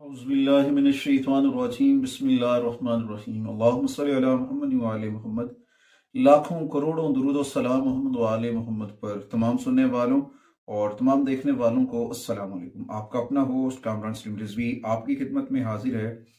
औज़ुबिल्लाहिमिनश्शैतानिर्रजीम बिस्मिल्लाहिर्रहमानिर्रहीम अल्लाहुम्मा सल्लि अला मुहम्मद व आले मोहम्मद। लाखों करोड़ों दुरूद और सलाम मोहम्मद व आले मोहम्मद पर तमाम सुनने वालों और तमाम देखने वालों को अस्सलाम वालेकुम। आपका अपना होस्ट कामरान सलीम रिजवी आपकी खिदमत में हाजिर है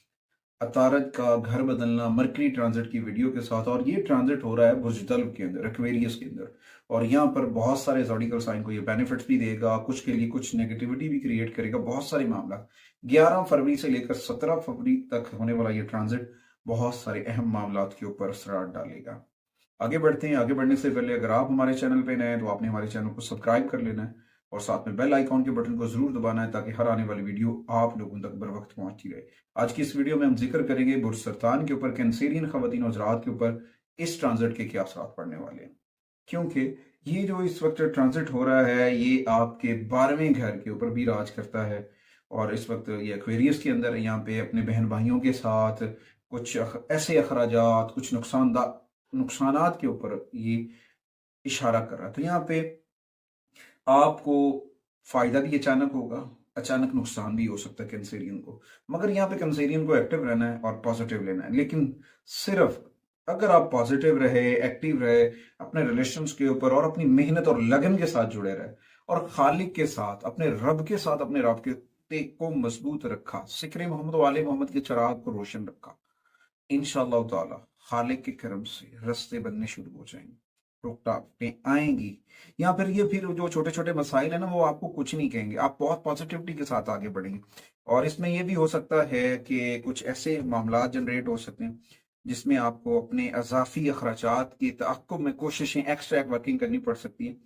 अतारद का घर बदलना मरकरी ट्रांजिट की वीडियो के साथ। और ये ट्रांजिट हो रहा है बुर्ज के अंदर, एक्वेरियस के अंदर। और यहाँ पर बहुत सारे ज़ोडिकल साइन को ये बेनिफिट्स भी देगा, कुछ के लिए कुछ नेगेटिविटी भी क्रिएट करेगा, बहुत सारे मामला। 11 फरवरी से लेकर 17 फरवरी तक होने वाला ये ट्रांजिट बहुत सारे अहम मामला के ऊपर असर डालेगा। आगे बढ़ते हैं। आगे बढ़ने से पहले अगर आप हमारे चैनल पे नए हैं तो आपने हमारे चैनल को सब्सक्राइब कर लेना है और साथ में बेल आइकॉन के बटन को जरूर दबाना है ताकि हर आने वाली वीडियो आप लोगों तक बर वक्त पहुंचती रहे। आज की इस वीडियो में हम जिक्र करेंगे बुर्ज सरतान के ऊपर, कैंसेरियन खवातीन और हज़रात के ऊपर इस ट्रांजिट के क्या असर पड़ने वाले हैं। क्योंकि ये जो इस वक्त ट्रांजिट हो रहा है ये आपके 12वें घर के ऊपर भी राज करता है। और इस वक्त ये एक्वेरियस के अंदर यहाँ पे अपने बहन भाइयों के साथ कुछ ऐसे अखराजात, कुछ नुकसानात के ऊपर ये इशारा कर रहा है। तो यहाँ पे आपको फायदा भी अचानक होगा, अचानक नुकसान भी हो सकता है कैंसेरियन को। मगर यहाँ पे कैंसेरियन को एक्टिव रहना है और पॉजिटिव लेना है। लेकिन सिर्फ अगर आप पॉजिटिव रहे, एक्टिव रहे अपने रिलेशंस के ऊपर और अपनी मेहनत और लगन के साथ जुड़े रहे और खालिक के साथ, अपने रब के साथ, अपने राब्ते को मजबूत रखा, सिक्र मोहम्मद वाले मोहम्मद के चिराग को रोशन रखा, इंशाअल्लाह ताला खालिक के करम से रास्ते बनने शुरू हो जाएंगे, रुकावटें आएंगी। या फिर जो छोटे छोटे मसाइल है ना वो आपको कुछ नहीं कहेंगे, आप बहुत पॉजिटिविटी के साथ आगे बढ़ेंगे। और इसमें यह भी हो सकता है कि कुछ ऐसे मामला जनरेट हो सकते हैं जिसमें आपको अपने अजाफी अखराजात की तअक्कुब में कोशिशें एक्स्ट्रा वर्किंग करनी पड़ सकती है।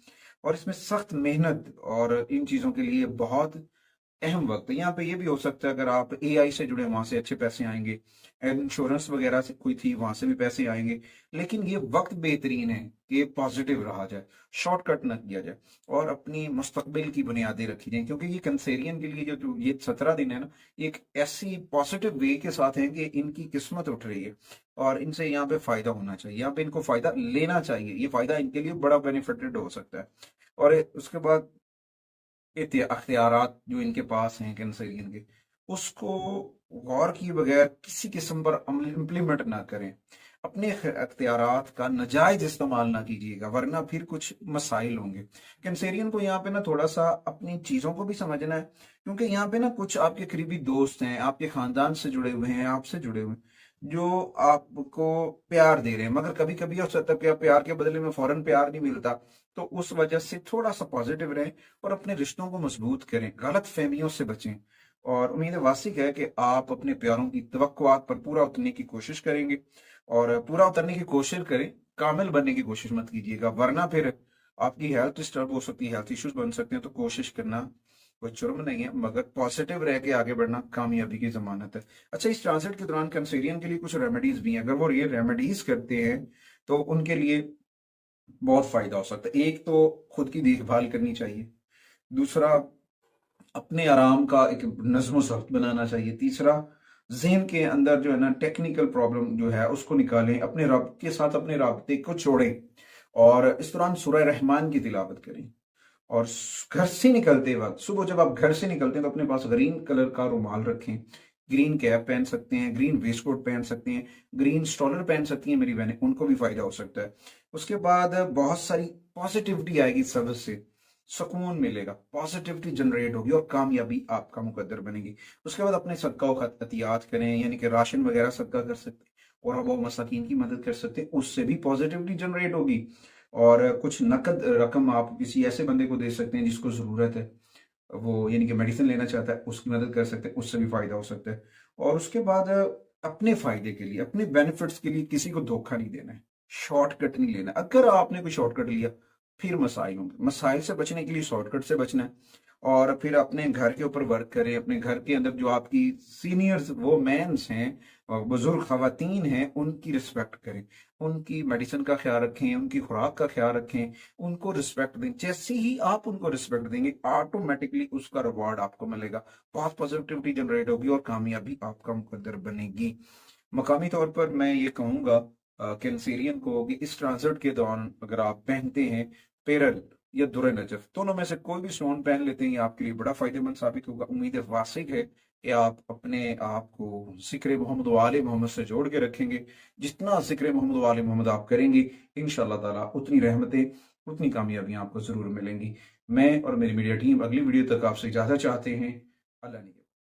और इसमें सख्त मेहनत और इन चीज़ों के लिए बहुत अहम वक्त है। यहाँ पे ये भी हो सकता है अगर आप एआई से जुड़े वहां से अच्छे पैसे आएंगे, इंश्योरेंस वगैरह से कोई थी वहां से भी पैसे आएंगे। लेकिन ये वक्त बेहतरीन है कि पॉजिटिव रहा जाए, शॉर्टकट न किया जाए और अपनी मुस्तकबिल की बुनियादें रखी जाए। क्योंकि ये कैंसेरियन के लिए जो ये 17 दिन है ना, ये एक ऐसी पॉजिटिव वे के साथ है कि इनकी किस्मत उठ रही है और इनसे यहाँ पे फायदा होना चाहिए, यहाँ पे इनको फायदा लेना चाहिए। ये फायदा इनके लिए बड़ा बेनिफिटेड हो सकता है। और उसके बाद अख्तियारात जो इनके पास हैं कैंसरियन के, उसको गौर किए बगैर किसी किस्म पर अमल इम्प्लीमेंट ना करें। अपने अख्तियारात का नजायज इस्तेमाल ना कीजिएगा वरना फिर कुछ मसाइल होंगे। कैंसेरियन को यहाँ पे ना थोड़ा सा अपनी चीजों को भी समझना है। क्योंकि यहाँ पे ना कुछ आपके करीबी दोस्त हैं, आपके खानदान से जुड़े हुए हैं, आपसे जुड़े हुए हैं, जो आपको प्यार दे रहे हैं। मगर कभी कभी हो सकता है कि प्यार के बदले में फौरन प्यार नहीं मिलता। तो उस वजह से थोड़ा सा पॉजिटिव रहें और अपने रिश्तों को मजबूत करें, गलत फहमियों से बचें। और उम्मीद वासिक है कि आप अपने प्यारों की तवक्कुआत पर पूरा उतरने की कोशिश करेंगे और पूरा उतरने की कोशिश करें, कामिल बनने की कोशिश मत कीजिएगा वरना फिर आपकी हेल्थ डिस्टर्ब हो सकती है, हेल्थ इश्यूज बन सकते हैं। तो कोशिश करना कोई जुर्म नहीं है, मगर पॉजिटिव रह के आगे बढ़ना कामयाबी की जमानत है। अच्छा, इस ट्रांजिट के दौरान कैंसेरियन के लिए कुछ रेमेडीज भी हैं। अगर वो ये रेमेडीज करते हैं तो उनके लिए बहुत फायदा हो सकता है। एक तो खुद की देखभाल करनी चाहिए, दूसरा अपने आराम का एक नज्म ज़ब्त बनाना चाहिए, तीसरा जहन के अंदर जो है ना टेक्निकल प्रॉब्लम जो है उसको निकालें, अपने रब के साथ अपने राब्ते को छोड़ें और इस दौरान सूरह रहमान की तिलावत करें। और घर से निकलते वक्त, सुबह जब आप घर से निकलते हैं तो अपने पास ग्रीन कलर का रुमाल रखें, ग्रीन कैप पहन सकते हैं, ग्रीन वेस्ट कोट पहन सकते हैं, ग्रीन स्टॉलर पहन सकती हैं मेरी बहनें, उनको भी फायदा हो सकता है। उसके बाद बहुत सारी पॉजिटिविटी आएगी, सबसे सुकून मिलेगा, पॉजिटिविटी जनरेट होगी और कामयाबी आपका मुकद्दर बनेगी। उसके बाद अपने सदका व खतियात करें, यानी कि राशन वगैरह सदका कर सकते हैं और अब मसाकीन की मदद कर सकते हैं, उससे भी पॉजिटिविटी जनरेट होगी। और कुछ नकद रकम आप किसी ऐसे बंदे को दे सकते हैं जिसको ज़रूरत है, वो यानी कि मेडिसिन लेना चाहता है, उसकी मदद कर सकते हैं, उससे भी फायदा हो सकता है। और उसके बाद अपने फायदे के लिए, अपने बेनिफिट्स के लिए किसी को धोखा नहीं देना है, शॉर्टकट नहीं लेना। अगर आपने कोई शॉर्टकट लिया फिर मसाइल होंगे। मसाइल से बचने के लिए शॉर्टकट से बचना है और फिर अपने घर के ऊपर वर्क करें। अपने घर के अंदर जो आपकी सीनियर्स वो मैंस हैं और बुजुर्ग खवातीन हैं, उनकी रिस्पेक्ट करें, उनकी मेडिसिन का ख्याल रखें, उनकी खुराक का ख्याल रखें, उनको रिस्पेक्ट दें। जैसे ही आप उनको रिस्पेक्ट देंगे ऑटोमेटिकली उसका रिवॉर्ड आपको मिलेगा, बहुत पॉजिटिविटी जनरेट होगी और कामयाबी आपका मुकद्दर बनेगी। मकामी तौर पर मैं ये कहूंगा कैंसेरियन को कि इस ट्रांजिट के दौरान अगर आप पहनते हैं पेरल या दुर नजफ, दोनों में से कोई भी स्टोन पहन लेते हैं, ये आपके लिए बड़ा फायदेमंद साबित होगा। उम्मीद वासिक है कि आप अपने आप को ज़िक्र मोहम्मद व आले मोहम्मद से जोड़ के रखेंगे। जितना ज़िक्र मोहम्मद व आले मोहम्मद आप करेंगे, इंशाअल्लाह ताला उतनी रहमतें, उतनी कामयाबियाँ आपको ज़रूर मिलेंगी। मैं और मेरी मीडिया टीम अगली वीडियो तक आपसे इजाज़त चाहते हैं। अल्लाह ने